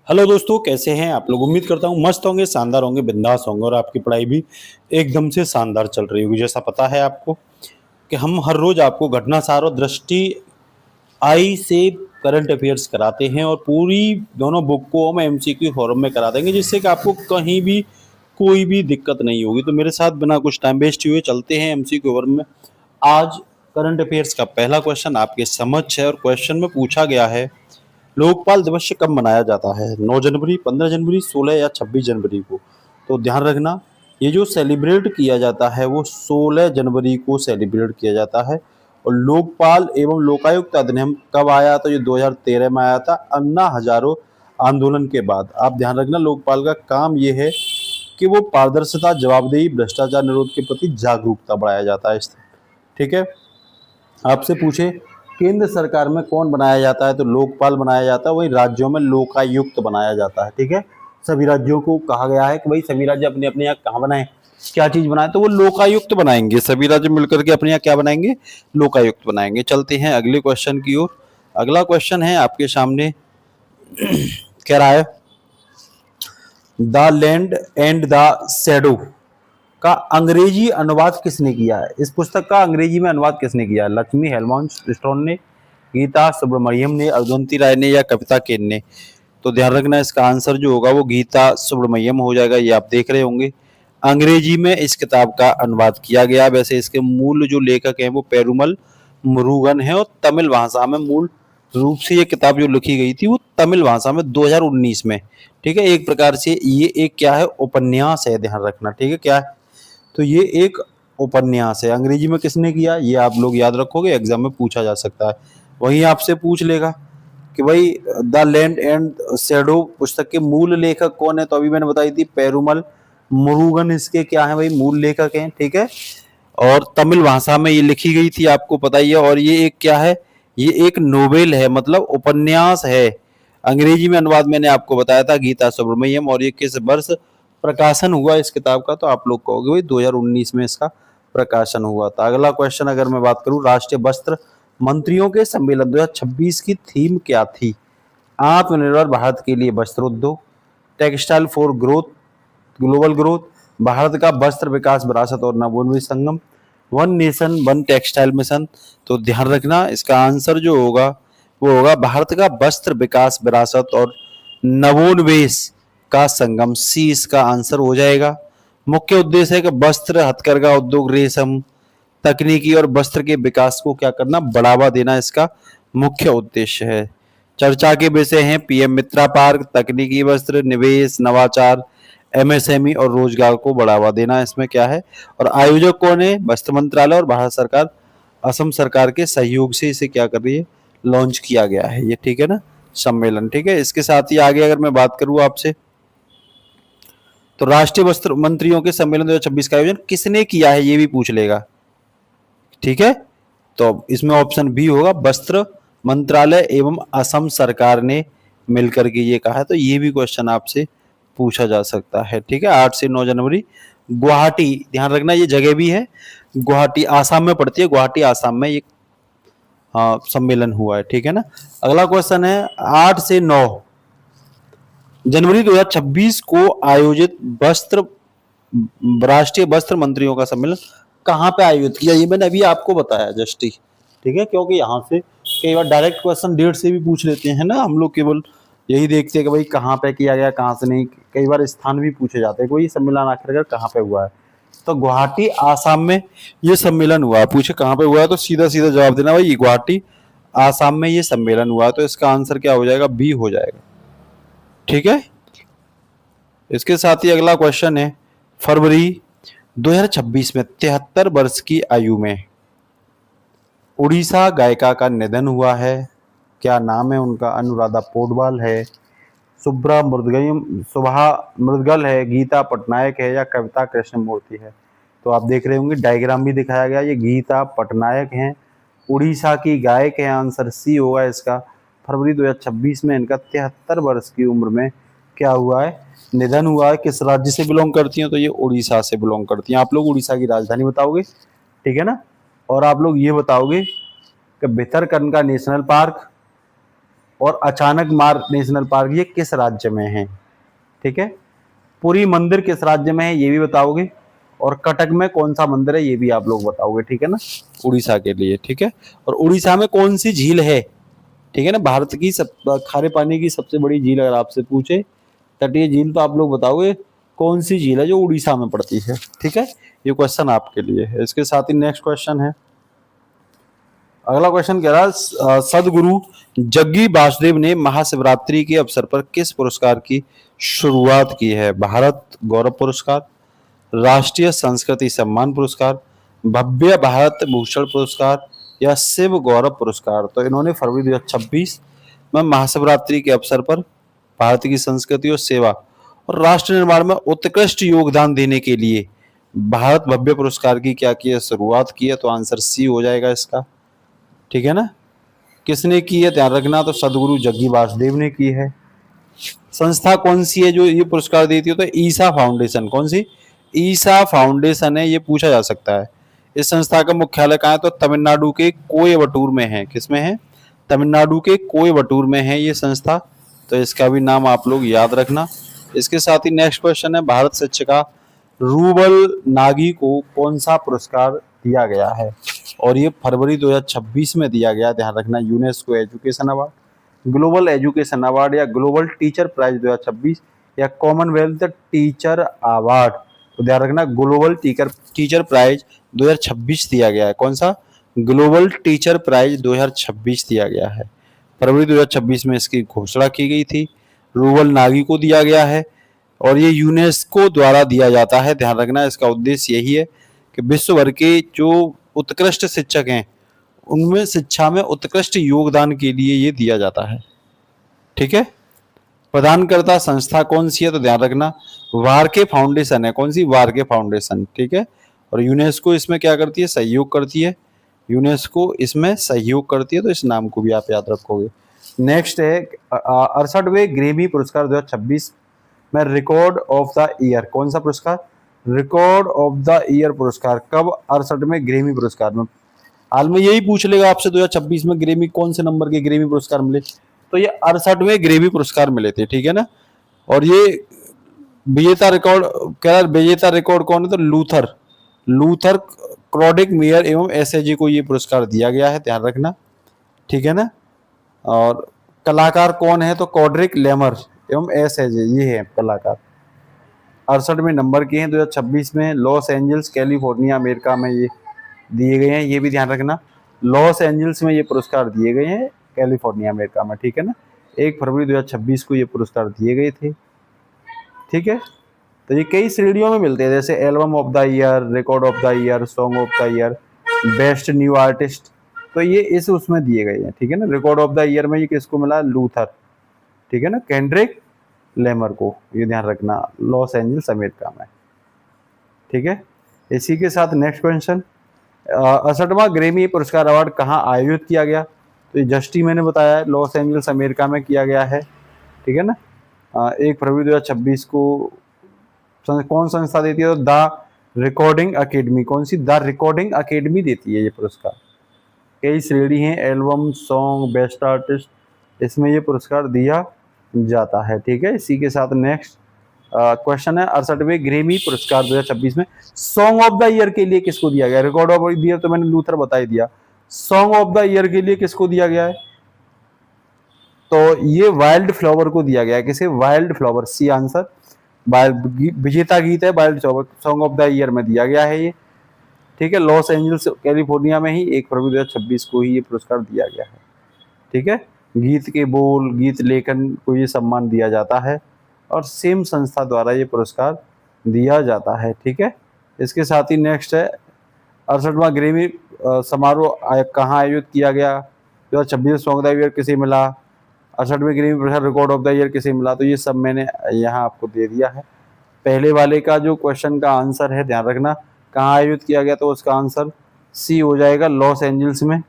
Hello दोस्तों, कैसे हैं आप लोग। उम्मीद करता हूँ मस्त होंगे, शानदार होंगे, बिंदास होंगे और आपकी पढ़ाई भी एकदम से शानदार चल रही होगी। जैसा पता है आपको कि हम हर रोज आपको घटनासार और दृष्टि आई से करंट अफेयर्स कराते हैं और पूरी दोनों बुक को हम एमसीक्यू फॉर्म में करा देंगे, जिससे कि आपको कहीं भी कोई भी दिक्कत नहीं होगी। तो मेरे साथ बिना कुछ टाइम वेस्ट हुए चलते हैं एमसीक्यू फॉर्म में। आज करंट अफेयर्स का पहला क्वेश्चन आपके समक्ष है और क्वेश्चन में पूछा गया है, लोकपाल दिवस कब मनाया जाता है। 9 जनवरी, 15 जनवरी, 16 या 26 जनवरी को। तो ध्यान रखना, ये जो सेलिब्रेट किया जाता है वो 16 जनवरी को सेलिब्रेट किया जाता है। और लोकपाल एवं लोकायुक्त अधिनियम कब आया, तो ये 2013 में आया था, अन्ना हजारों आंदोलन के बाद। आप ध्यान रखना, लोकपाल का काम ये है कि वो पारदर्शिता, जवाबदेही, भ्रष्टाचार निरोध के प्रति जागरूकता बढ़ाया जाता है। ठीक है। आपसे पूछे केंद्र सरकार में कौन बनाया जाता है, तो लोकपाल बनाया जाता है। वही राज्यों में लोकायुक्त बनाया जाता है। ठीक है। सभी राज्यों को कहा गया है कि भाई सभी राज्य अपने अपने यहाँ कहाँ बनाए, क्या चीज बनाए, तो वो लोकायुक्त बनाएंगे। सभी राज्य मिलकर के अपने यहाँ क्या बनाएंगे, लोकायुक्त बनाएंगे। चलते हैं अगले क्वेश्चन की ओर। अगला क्वेश्चन है आपके सामने, कह रहा है the land and the shadow का अंग्रेजी अनुवाद किसने किया है। इस पुस्तक का अंग्रेजी में अनुवाद किसने किया है। लक्ष्मी हेलमोंस स्टोन ने, गीता सुब्रमण्यम ने, अरुंधति राय ने या कविता केन ने। तो ध्यान रखना, इसका आंसर जो होगा वो गीता सुब्रमण्यम हो जाएगा। ये आप देख रहे होंगे, अंग्रेजी में इस किताब का अनुवाद किया गया। वैसे इसके मूल जो लेखक हैं वो पेरुमल मुरुगन है और तमिल भाषा में मूल रूप से ये किताब जो लिखी गई थी वो तमिल भाषा में 2019 में। ठीक है। एक प्रकार से ये एक क्या है, उपन्यास है। ध्यान रखना, ठीक है, क्या है, तो ये एक उपन्यास है। अंग्रेजी में किसने किया, ये आप लोग याद रखोगे, एग्जाम में पूछा जा सकता है। वहीं आपसे पूछ लेगा कि भाई द लैंड एंड शेडो पुस्तक के मूल लेखक कौन है, तो अभी मैंने बताई थी पेरुमल मुरुगन इसके क्या है भाई, मूल लेखक हैं। ठीक है। और तमिल भाषा में ये लिखी गई थी, आपको पता ही है। और ये एक क्या है, ये एक नोवेल है, मतलब उपन्यास है। अंग्रेजी में अनुवाद मैंने आपको बताया था गीता सुब्रमण्यम। और ये किस वर्ष प्रकाशन हुआ इस किताब का, तो आप लोग कहोगे भाई 2019 में इसका प्रकाशन हुआ था। अगला क्वेश्चन अगर मैं बात करूं, राष्ट्रीय वस्त्र मंत्रियों के सम्मेलन 2026 की थीम क्या थी। आत्मनिर्भर भारत के लिए वस्त्र उद्योग, textile for growth, global growth, Bharat का वस्त्र विकास, विरासत और नवोन्मेष संगम, one nation one textile mission. तो ध्यान रखना, इसका आंसर जो होगा वो होगा भारत का वस्त्र विकास, विरासत और नवोन्मेष का संगम। सी इसका आंसर हो जाएगा। मुख्य उद्देश्य है कि वस्त्र, हथकरघा उद्योग, रेशम तकनीकी और वस्त्र के विकास को क्या करना, बढ़ावा देना इसका मुख्य उद्देश्य है। चर्चा के विषय हैं पीएम मित्रा पार्क, तकनीकी वस्त्र, निवेश, नवाचार, एमएसएमई और रोजगार को बढ़ावा देना इसमें क्या है। और आयोजक कौन है, वस्त्र मंत्रालय और भारत सरकार, असम सरकार के सहयोग से इसे क्या कर रही है, लॉन्च किया गया है ये। ठीक है ना, सम्मेलन। ठीक है। इसके साथ ही आगे अगर मैं बात करूं आपसे, तो राष्ट्रीय वस्त्र मंत्रियों के सम्मेलन 2026 का आयोजन किसने किया है, ये भी पूछ लेगा। ठीक है। तो इसमें ऑप्शन बी होगा, वस्त्र मंत्रालय एवं असम सरकार ने मिलकर के ये कहा है। तो ये भी क्वेश्चन आपसे पूछा जा सकता है। ठीक है। 8 से 9 जनवरी गुवाहाटी, ध्यान रखना ये जगह भी है, गुवाहाटी आसाम में पड़ती है, गुवाहाटी आसाम में ये सम्मेलन हुआ है। ठीक है ना। अगला क्वेश्चन है, 8 से 9 जनवरी 2026 को आयोजित वस्त्र राष्ट्रीय वस्त्र मंत्रियों का सम्मेलन कहाँ पे आयोजित किया, ये मैंने अभी आपको बताया जस्ट ही। ठीक है। क्योंकि यहाँ से कई बार डायरेक्ट क्वेश्चन डेट से भी पूछ लेते हैं ना, हम लोग केवल यही देखते हैं कि भाई कहाँ पे किया गया, कहाँ से नहीं। कई बार स्थान भी पूछे जाते हैं, कोई सम्मेलन आखिरकार कहाँ पे हुआ है, तो गुवाहाटी आसाम में ये सम्मेलन हुआ है। पूछे कहाँ पे हुआ है, तो सीधा सीधा जवाब देना भाई गुवाहाटी आसाम में ये सम्मेलन हुआ है। तो इसका आंसर क्या हो जाएगा, बी हो जाएगा। ठीक है। इसके साथ ही अगला क्वेश्चन है, फरवरी 2026 में 73 वर्ष की आयु में उड़ीसा गायिका का निधन हुआ है। क्या नाम है उनका, अनुराधा पौडवाल है, सुभा मृदगल है, गीता पटनायक है या कविता कृष्णमूर्ति है। तो आप देख रहे होंगे डायग्राम भी दिखाया गया, ये गीता पटनायक हैं, उड़ीसा की गायक है। आंसर सी होगा इसका। फरवरी 2026 में इनका 73 वर्ष की उम्र में क्या हुआ है, निधन हुआ है। किस राज्य से बिलोंग करती हैं, तो ये उड़ीसा से बिलोंग करती हैं। आप लोग उड़ीसा की राजधानी बताओगे, ठीक है ना। और आप लोग ये बताओगे कि भितरकनिका नेशनल पार्क, और अचानक मार नेशनल पार्क ये किस राज्य में है? ठीक है, पुरी मंदिर किस राज्य में है ये भी बताओगे, और कटक में कौन सा मंदिर है ये भी आप लोग बताओगे, ठीक है ना, उड़ीसा के लिए। ठीक है, और उड़ीसा में कौन सी झील है? ठीक है ना, भारत की खारे पानी की सबसे बड़ी झील अगर आपसे पूछे तटीय झील, तो आप लोग बताओगे कौन सी झील है जो उड़ीसा में पड़ती है। ठीक है, ये क्वेश्चन आपके लिए है। इसके साथ ही नेक्स्ट क्वेश्चन है, अगला क्वेश्चन कह रहा है सदगुरु जग्गी वासुदेव ने महाशिवरात्रि के अवसर पर किस पुरस्कार की शुरुआत की है? भारत गौरव पुरस्कार, राष्ट्रीय संस्कृति सम्मान पुरस्कार, भव्य भारत भूषण पुरस्कार या शिव गौरव पुरस्कार? तो इन्होंने फरवरी 2026 में महाशिवरात्रि के अवसर पर भारत की संस्कृति और सेवा और राष्ट्र निर्माण में उत्कृष्ट योगदान देने के लिए भारत भव्य पुरस्कार की क्या की है? शुरुआत की है। तो आंसर सी हो जाएगा इसका। ठीक है ना, किसने की है ध्यान रखना, तो सदगुरु जग्गी वासुदेव ने की है। संस्था कौन सी है जो ये पुरस्कार देती है? तो ईसा फाउंडेशन। कौन सी? ईसा फाउंडेशन है, ये पूछा जा सकता है। इस संस्था का मुख्यालय कहाँ है? तो तमिलनाडु के कोयबटूर में है। किसमें है? तमिलनाडु के कोयबटूर में है ये संस्था। तो इसका भी नाम आप लोग याद रखना। इसके साथ ही नेक्स्ट क्वेश्चन है, भारत शिक्षिका रूबल नागी को कौन सा पुरस्कार दिया गया है? और ये फरवरी 2026 में दिया गया, ध्यान रखना। UNESCO education award, global education award या ग्लोबल टीचर प्राइज 2026 या कॉमनवेल्थ टीचर अवार्ड। तो ध्यान रखना, ग्लोबल टीचर प्राइज 2026 दिया गया है। कौन सा? ग्लोबल टीचर प्राइज 2026 दिया गया है। फरवरी 2026 में इसकी घोषणा की गई थी। रूबल नागी को दिया गया है और ये यूनेस्को द्वारा दिया जाता है। ध्यान रखना, इसका उद्देश्य यही है कि विश्व भर के जो उत्कृष्ट शिक्षक हैं उनमें शिक्षा में उत्कृष्ट योगदान के लिए ये दिया जाता है। ठीक है, प्रदानकर्ता संस्था कौन सी है? तो ध्यान रखना, वार्के फाउंडेशन है। कौन सी? वार्के फाउंडेशन। ठीक है, और यूनेस्को इसमें क्या करती है? सहयोग करती है। यूनेस्को इसमें सहयोग करती है, तो इस नाम को भी आप याद रखोगे। नेक्स्ट है 68वें ग्रेमी पुरस्कार 2026 में रिकॉर्ड ऑफ द ईयर। कौन सा पुरस्कार? रिकॉर्ड ऑफ द ईयर पुरस्कार कब? 68वें ग्रेमी पुरस्कार में। हाल में यही पूछ लेगा आपसे 2026 में ग्रेमी कौन से नंबर के ग्रेमी पुरस्कार मिले, तो ये 68वें ग्रेमी पुरस्कार मिले थे। ठीक है ना, और ये विजेता रिकॉर्ड कह रहा, विजेता रिकॉर्ड कौन है? तो लूथर क्रॉडिक मेयर एवं एसएजी को ये पुरस्कार दिया गया है। ध्यान रखना, ठीक है ना। और कलाकार कौन है? तो कॉड्रिक लेमर एवं एसएजी, ये है कलाकार। 68वें नंबर के हैं 2026 में। लॉस एंजल्स कैलिफोर्निया अमेरिका में ये दिए गए हैं, ये भी ध्यान रखना। लॉस एंजल्स में ये पुरस्कार दिए गए हैं, कैलिफोर्निया अमेरिका में। ठीक है ना, 1 फरवरी 2026 को ये पुरस्कार दिए गए थे। ठीक है, तो ये कई श्रेणियों में मिलते हैं, जैसे album of the year, record of the year, song of the year, best new artist, तो ये इस उसमें दिए गए हैं। ठीक है ना, रिकॉर्ड ऑफ द ईयर में ये किसको मिला? लूथर। ठीक है ना, केंड्रिक लेमर को, ये ध्यान रखना, लॉस एंजल्स अमेरिका में। ठीक है, इसी के साथ नेक्स्ट क्वेश्चन, 68वां ग्रेमी पुरस्कार अवार्ड कहाँ आयोजित किया गया? तो ये जस्ट ही मैंने बताया है, लॉस एंजल्स अमेरिका में किया गया है। ठीक है ना, 1 फरवरी 2026 को कौन संस्था देती है? तो द रिकॉर्डिंग अकेडमी। कौन सी? द रिकॉर्डिंग अकेडमी देती है ये पुरस्कार। कई श्रेणी हैं, एल्बम, सॉन्ग, बेस्ट आर्टिस्ट, इसमें ये पुरस्कार दिया जाता है। ठीक है, इसी के साथ नेक्स्ट क्वेश्चन है, 68वें ग्रेमी पुरस्कार 2026 में सॉन्ग ऑफ द ईयर के लिए किसको दिया गया? रिकॉर्ड ऑफ द ईयर तो मैंने लूथर बता ही दिया। सॉन्ग ऑफ द ईयर के लिए किसको दिया गया है? तो ये वाइल्ड फ्लावर को दिया गया है। किसे? Wild flower, C answer. विजेता गीत है wild flower, song of the year में दिया गया है ये। ठीक है, लॉस एंजल्स कैलिफोर्निया में ही 1 फरवरी 2026 को ही ये पुरस्कार दिया गया है। ठीक है, गीत के बोल, गीत लेखन को ये सम्मान दिया जाता है और सेम संस्था द्वारा ये पुरस्कार दिया जाता है। ठीक है, इसके साथ ही नेक्स्ट है 68वां ग्रेमी समारोह कहाँ आयोजित किया गया? 2026 सॉन्ग ऑफ द ईयर किसे मिला? 68वें ग्रेमी पुरस्कार रिकॉर्ड ऑफ द ईयर किसे मिला? तो ये सब मैंने यहाँ आपको दे दिया है। पहले वाले का जो क्वेश्चन का आंसर है, ध्यान रखना, कहाँ आयोजित किया गया, तो उसका आंसर सी हो जाएगा, लॉस एंजल्स में।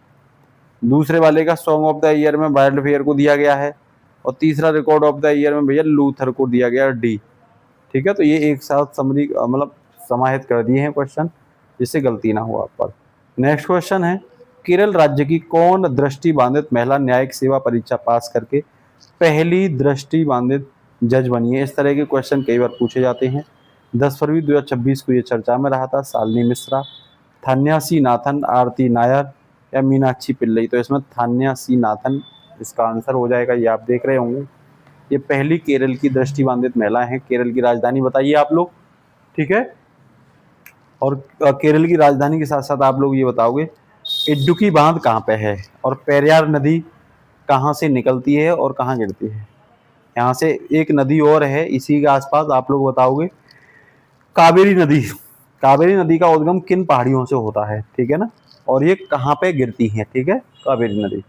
दूसरे वाले का सॉन्ग ऑफ द ईयर में वाइल्ड फेयर को दिया गया है और तीसरा रिकॉर्ड ऑफ द ईयर में भैया लूथर को दिया गया, डी। ठीक है, तो ये एक साथ समरी मतलब समाहित कर दिए हैं क्वेश्चन, जिससे गलती ना हो आप पर। नेक्स्ट क्वेश्चन है केरल राज्य की कौन दृष्टिबाधित महिला न्यायिक सेवा परीक्षा पास करके पहली दृष्टिबाधित जज बनी है? इस तरह के क्वेश्चन कई बार पूछे जाते हैं। 10 फरवरी 2026 को ये चर्चा में रहा था। शालिनी मिश्रा, थान्यासी नाथन, आरती नायर या मीनाक्षी पिल्लई? तो इसमें थान्यासी नाथन इसका आंसर हो जाएगा। ये आप देख रहे होंगे, ये पहली केरल की दृष्टिबाधित महिला है। केरल की राजधानी बताइए आप लोग, ठीक है। और केरल की राजधानी के साथ साथ आप लोग ये बताओगे इडुक्की बांध कहाँ पे है, और पेरियार नदी कहाँ से निकलती है और कहाँ गिरती है? यहाँ से एक नदी और है इसी के आसपास, आप लोग बताओगे कावेरी नदी। कावेरी नदी का उद्गम किन पहाड़ियों से होता है, ठीक है ना, और ये कहाँ पे गिरती है, ठीक है, कावेरी नदी।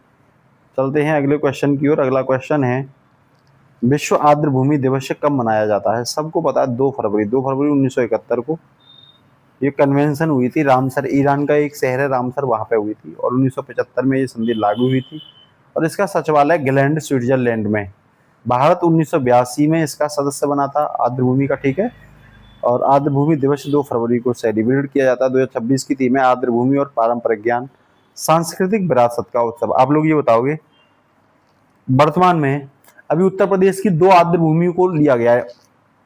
चलते हैं अगले क्वेश्चन की ओर। अगला क्वेश्चन है, विश्व आर्द्र भूमि दिवस कब मनाया जाता है? सबको पता है 2 फरवरी 1971 को ये कन्वेंशन हुई थी। रामसर, ईरान का एक शहर है रामसर, वहाँ पे हुई थी, और 1975 में ये संधि लागू हुई थी, और इसका सचिवालय ग्लैंड स्विट्जरलैंड में। भारत 1982 में इसका सदस्य बना था आर्द्र भूमि का, ठीक है। और आर्द्र भूमि दिवस 2 फरवरी को सेलिब्रेट किया जाता है। 2026 की थीम है आर्द्र भूमि और पारंपरिक ज्ञान, सांस्कृतिक विरासत का उत्सव। आप लोग ये बताओगे वर्तमान में अभी उत्तर प्रदेश की 2 आर्द्र भूमि को लिया गया है,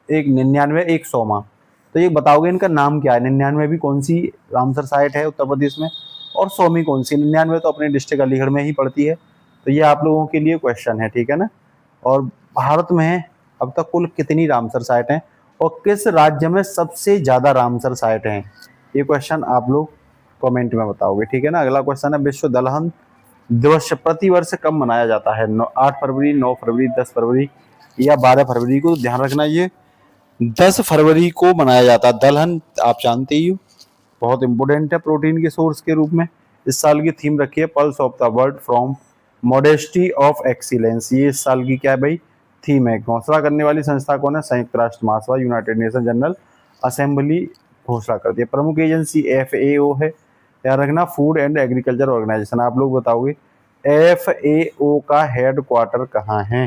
एक 99, एक 100। तो ये बताओगे इनका नाम क्या है? 99 भी कौन सी रामसर साइट है उत्तर प्रदेश में, और 100 कौन सी? 99 तो अपने डिस्ट्रिक्ट अलीगढ़ में ही पड़ती है। तो ये आप लोगों के लिए क्वेश्चन है, ठीक है ना। और भारत में अब तक कुल कितनी रामसर साइट हैं, और किस राज्य में सबसे ज्यादा रामसर साइट हैं? ये क्वेश्चन आप लोग कमेंट में बताओगे, ठीक है ना। अगला क्वेश्चन है, विश्व दलहन दिवस प्रतिवर्ष कब मनाया जाता है? 8 फरवरी, 9 फरवरी, 10 फरवरी या 12 फरवरी को? ध्यान रखना, ये 10 फरवरी को मनाया जाता है। दलहन आप जानते ही हो, बहुत इंपॉर्टेंट है प्रोटीन के सोर्स के रूप में। इस साल की थीम रखी है pulse of the world from modesty of excellence. ये इस साल की क्या है भाई? थीम है। घोषणा करने वाली संस्था कौन है? संयुक्त राष्ट्र महासभा, यूनाइटेड नेशन जनरल असेंबली घोषणा करती है। प्रमुख एजेंसी FAO है। याद रखना, फूड एंड एग्रीकल्चर ऑर्गेनाइजेशन। आप लोग बताओगे FAO का हेड क्वार्टर कहाँ है?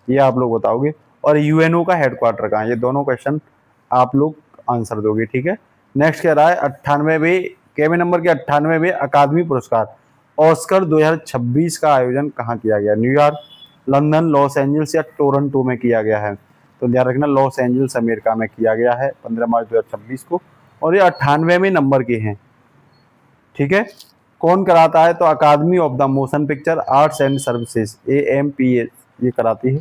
ये आप लोग बताओगे। और UNO का हेड क्वार्टर कहाँ है? ये दोनों क्वेश्चन आप लोग आंसर दोगे, ठीक है। नेक्स्ट कह रहा है 98वें केबिन नंबर के 98वें अकादमी पुरस्कार ऑस्कर 2026 का आयोजन कहाँ किया गया? न्यूयॉर्क, लंदन, लॉस एंजल्स या टोरंटो में किया गया है? तो ध्यान रखना, लॉस एंजल्स अमेरिका में किया गया है 15 मार्च 2026 को, और ये 98वें नंबर के हैं, ठीक है। कौन कराता है? तो academy of the motion picture arts and services, AMPA ये कराती है,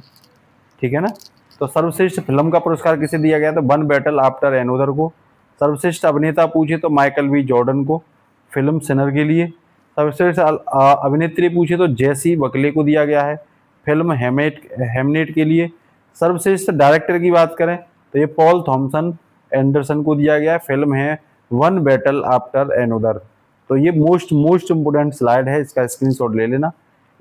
ठीक है ना। तो सर्वश्रेष्ठ फिल्म का पुरस्कार किसे दिया गया? तो वन बैटल आफ्टर एनोदर को। सर्वश्रेष्ठ अभिनेता पूछे तो माइकल B. जॉर्डन को, फिल्म सिनर के लिए। सर्वश्रेष्ठ अभिनेत्री पूछे तो जेसी बकले को दिया गया है, फिल्म हेमनेट के लिए। सर्वश्रेष्ठ डायरेक्टर की बात करें तो ये पॉल थॉमसन एंडरसन को दिया गया है, फिल्म है वन बैटल आफ्टर एनोदर। तो ये मोस्ट इंपोर्टेंट स्लाइड है, इसका स्क्रीनशॉट ले लेना।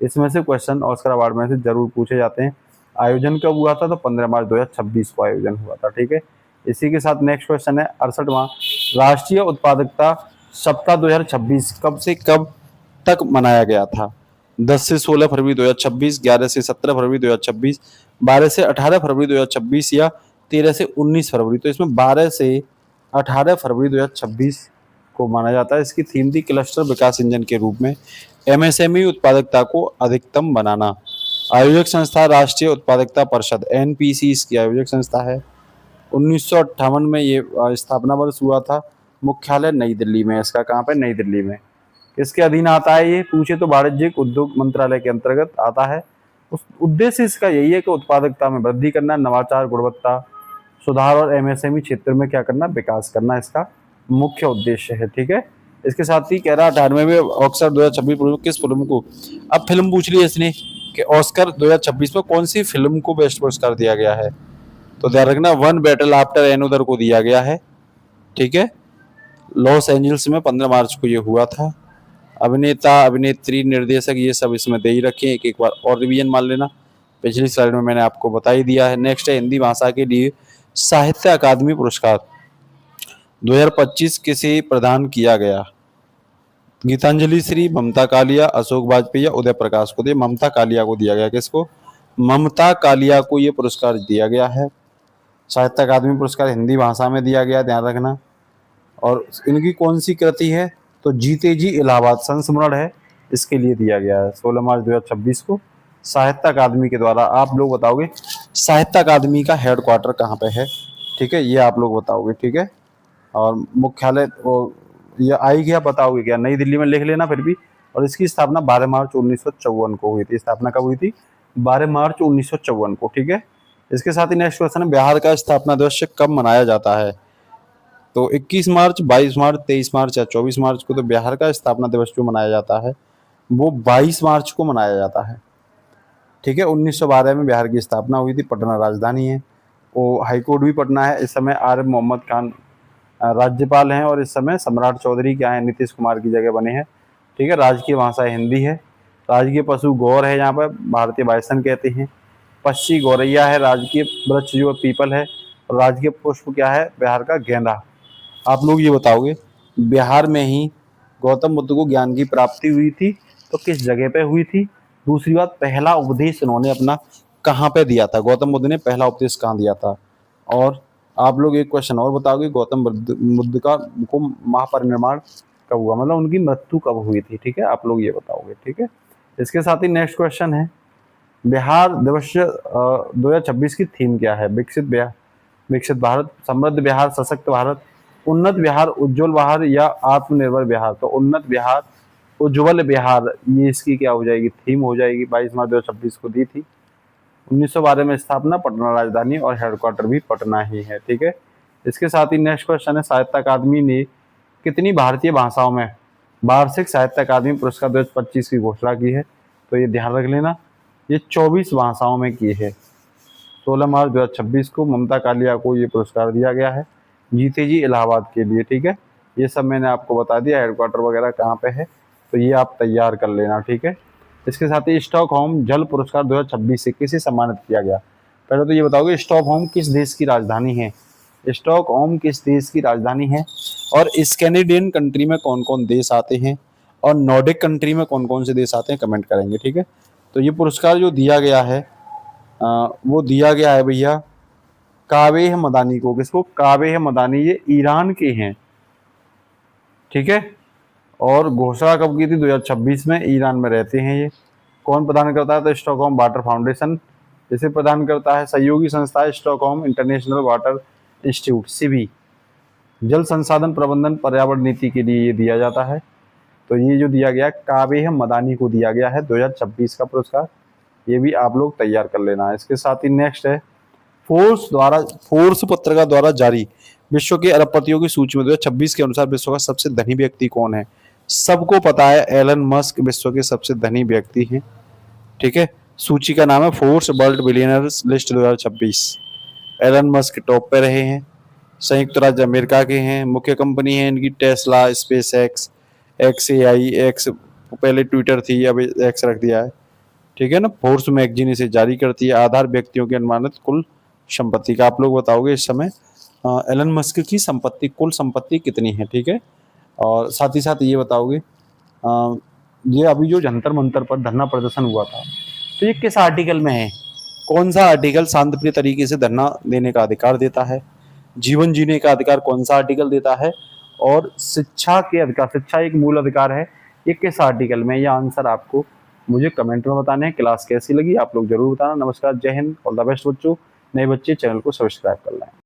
इसमें से क्वेश्चन ऑस्कर अवार्ड में से जरूर पूछे जाते हैं। आयोजन कब हुआ था? तो 15 मार्च 2026 को आयोजन हुआ था, ठीक है। इसी के साथ नेक्स्ट क्वेश्चन है 68वां राष्ट्रीय उत्पादकता सप्ताह 2026 कब से कब तक मनाया गया था? 10 से 16 फरवरी 2026, 11 से 17 फरवरी 2026, 12 से 18 फरवरी 2026 या 13 से 19 फरवरी? तो इसमें 12 से 18 फरवरी 2026 को माना जाता है। इसकी थीम थी क्लस्टर विकास इंजन के रूप में MSME उत्पादकता को अधिकतम बनाना। आयोजक संस्था राष्ट्रीय उत्पादकता परिषद NPC इसकी आयोजक संस्था है। 1958 में ये स्थापना वर्ष हुआ था। मुख्यालय नई दिल्ली में, इसका कहाँ पे? नई दिल्ली में। किसके अधीन आता है ये पूछे तो वाणिज्यिक उद्योग मंत्रालय के अंतर्गत आता है। उस उद्देश्य इसका यही है कि उत्पादकता में वृद्धि करना, नवाचार, गुणवत्ता सुधार और MSME क्षेत्र में क्या करना? विकास करना, इसका मुख्य उद्देश्य है, ठीक है। इसके साथ ही कह रहा 98वें ऑस्कर 2026 किस फिल्म को? अब फिल्म पूछ ली इसने कि ऑस्कर 2026 में कौन सी फिल्म को बेस्ट पुरस्कार दिया गया है? तो ध्यान रखना, वन बैटल आफ्टर एनोदर को दिया गया है, ठीक है। लॉस एंजल्स में 15 मार्च को ये हुआ था। अभिनेता, अभिनेत्री, निर्देशक ये सब इसमें दे ही रखे हैं। एक बार और रिवीजन मान लेना, पिछली स्लाइड में मैंने आपको बता ही दिया है। नेक्स्ट है हिंदी भाषा के लिए साहित्य अकादमी पुरस्कार 2025 किसे प्रदान किया गया? गीतांजलि श्री, ममता कालिया, अशोक वाजपेयी या उदय प्रकाश को? ममता कालिया को दिया गया। किसको? ममता कालिया को ये पुरस्कार दिया गया है। साहित्य अकादमी पुरस्कार हिंदी भाषा में दिया गया, ध्यान रखना। और इनकी कौन सी कृति है? तो जीते जी इलाहाबाद संस्मरण है, इसके लिए दिया गया है 16 मार्च 2026 को साहित्य अकादमी के द्वारा। आप लोग बताओगे साहित्य अकादमी का हेड क्वार्टर कहाँ पे है, ठीक है, ये आप लोग बताओगे, ठीक है। और मुख्यालय वो ये आई क्या बताओगे क्या, नई दिल्ली में लिख लेना फिर भी। और इसकी स्थापना 12 मार्च 1954 को हुई थी। स्थापना कब हुई थी? 12 मार्च 1954 को, ठीक है। इसके साथ ही नेक्स्ट क्वेश्चन है, बिहार का स्थापना दिवस कब मनाया जाता है? तो 21 मार्च, 22 मार्च, 23 मार्च या 24 मार्च को। तो बिहार का स्थापना दिवस जो मनाया जाता है वो 22 मार्च को मनाया जाता है, ठीक है। 1912 में बिहार की स्थापना हुई थी, पटना राजधानी है। वो हाईकोर्ट भी पटना है। इस समय आर मोहम्मद खान राज्यपाल हैं और इस समय सम्राट चौधरी क्या है, नीतीश कुमार की जगह बने हैं, ठीक है। राजकीय भाषा हिंदी है। राजकीय पशु गौर है, यहाँ पर भारतीय बाइसन कहते हैं। पक्षी गौरैया है। राजकीय वृक्ष जो पीपल है। और राजकीय पुष्प क्या है बिहार का? गेंदा। आप लोग ये बताओगे बिहार में ही गौतम बुद्ध को ज्ञान की प्राप्ति हुई थी, तो किस जगह पे हुई थी? दूसरी बात, पहला उपदेश इन्होंने अपना कहाँ पे दिया था? गौतम बुद्ध ने पहला उपदेश कहाँ दिया था? और आप लोग एक क्वेश्चन और बताओगे, गौतम बुद्ध का को महापरिनिर्वाण कब हुआ, मतलब उनकी मृत्यु कब हुई थी, ठीक है। आप लोग ये बताओगे, ठीक है। इसके साथ ही नेक्स्ट क्वेश्चन है, बिहार दिवस 2026 की थीम क्या है? विकसित बिहार, विकसित भारत, समृद्ध बिहार, सशक्त भारत, उन्नत बिहार, उज्जवल बिहार या आत्मनिर्भर बिहार। तो उन्नत बिहार, उज्जवल बिहार, ये इसकी क्या हो जाएगी? थीम हो जाएगी। 22 मार्च 2026 को दी थी। 1912 में स्थापना, पटना राजधानी और हेडक्वार्टर भी पटना ही है, ठीक है। इसके साथ ही नेक्स्ट क्वेश्चन है, साहित्य अकादमी ने कितनी भारतीय भाषाओं में वार्षिक साहित्य अकादमी पुरस्कार 2025 की घोषणा की है? तो ये ध्यान रख लेना, ये 24 भाषाओं में की है। 16 मार्च 2026 को ममता कालिया को ये पुरस्कार दिया गया है, जीते जी इलाहाबाद के लिए, ठीक है। ये सब मैंने आपको बता दिया, हेडक्वार्टर वगैरह कहाँ पे है, तो ये आप तैयार कर लेना, ठीक है। इसके साथ ही स्टॉकहोम जल पुरस्कार 2026 से किसे सम्मानित किया गया? पहले तो ये बताओगे स्टॉकहोम किस देश की राजधानी है? स्टॉकहोम किस देश की राजधानी है? और स्कैंडिनेवियन कंट्री में कौन कौन देश आते हैं? और नॉर्डिक कंट्री में कौन कौन से देश आते हैं? कमेंट करेंगे, ठीक है। तो ये पुरस्कार जो दिया गया है वो दिया गया है भैया कावेह मदानी को। किसको? कावेह मदानी, ये ईरान के हैं, ठीक है। और घोषणा कब की थी? 2026 में। ईरान में रहते हैं ये। कौन प्रदान करता है? तो स्टॉकहोम वाटर फाउंडेशन इसे प्रदान करता है। सहयोगी संस्था है Stockholm international water institute, CB. जल संसाधन प्रबंधन पर्यावरण नीति के लिए ये दिया जाता है। तो ये जो दिया गया कावेह मदानी को दिया गया है 2026 का पुरस्कार, ये भी आप लोग तैयार कर लेना। इसके साथ ही नेक्स्ट है, फोर्स पत्रिका द्वारा जारी विश्व के अरबपतियों की सूची में 2026 के अनुसार विश्व का सबसे धनी व्यक्ति कौन है? सबको पता है, एलन मस्क विश्व के सबसे धनी व्यक्ति हैं, ठीक है। सूची का नाम है Forbes world billionaires list 2026। Elon Musk top पे रहे हैं। संयुक्त राज्य अमेरिका के हैं। मुख्य कंपनी है इनकी Tesla, space x, XAI, x पहले ट्विटर थी, अब एक्स रख दिया है, ठीक है ना। फोर्स मैगजीन इसे जारी करती है। आधार व्यक्तियों की अनुमानित कुल संपत्ति का आप लोग बताओगे इस समय एलन मस्क की संपत्ति, कुल संपत्ति कितनी है, ठीक है। और साथ ही साथ ये बताओगे ये अभी जो जंतर मंतर पर धरना प्रदर्शन हुआ था, तो ये किस आर्टिकल में है? कौन सा आर्टिकल शांतिप्रिय तरीके से धरना देने का अधिकार देता है? जीवन जीने का अधिकार कौन सा आर्टिकल देता है? और शिक्षा के अधिकार, शिक्षा एक मूल अधिकार है, ये किस आर्टिकल में? ये आंसर आपको मुझे कमेंट में बताने हैं। क्लास कैसी लगी आप लोग जरूर बताना। नमस्कार, जय हिंद, ऑल द बेस्ट बच्चों। नए बच्चे चैनल को सब्सक्राइब कर लें।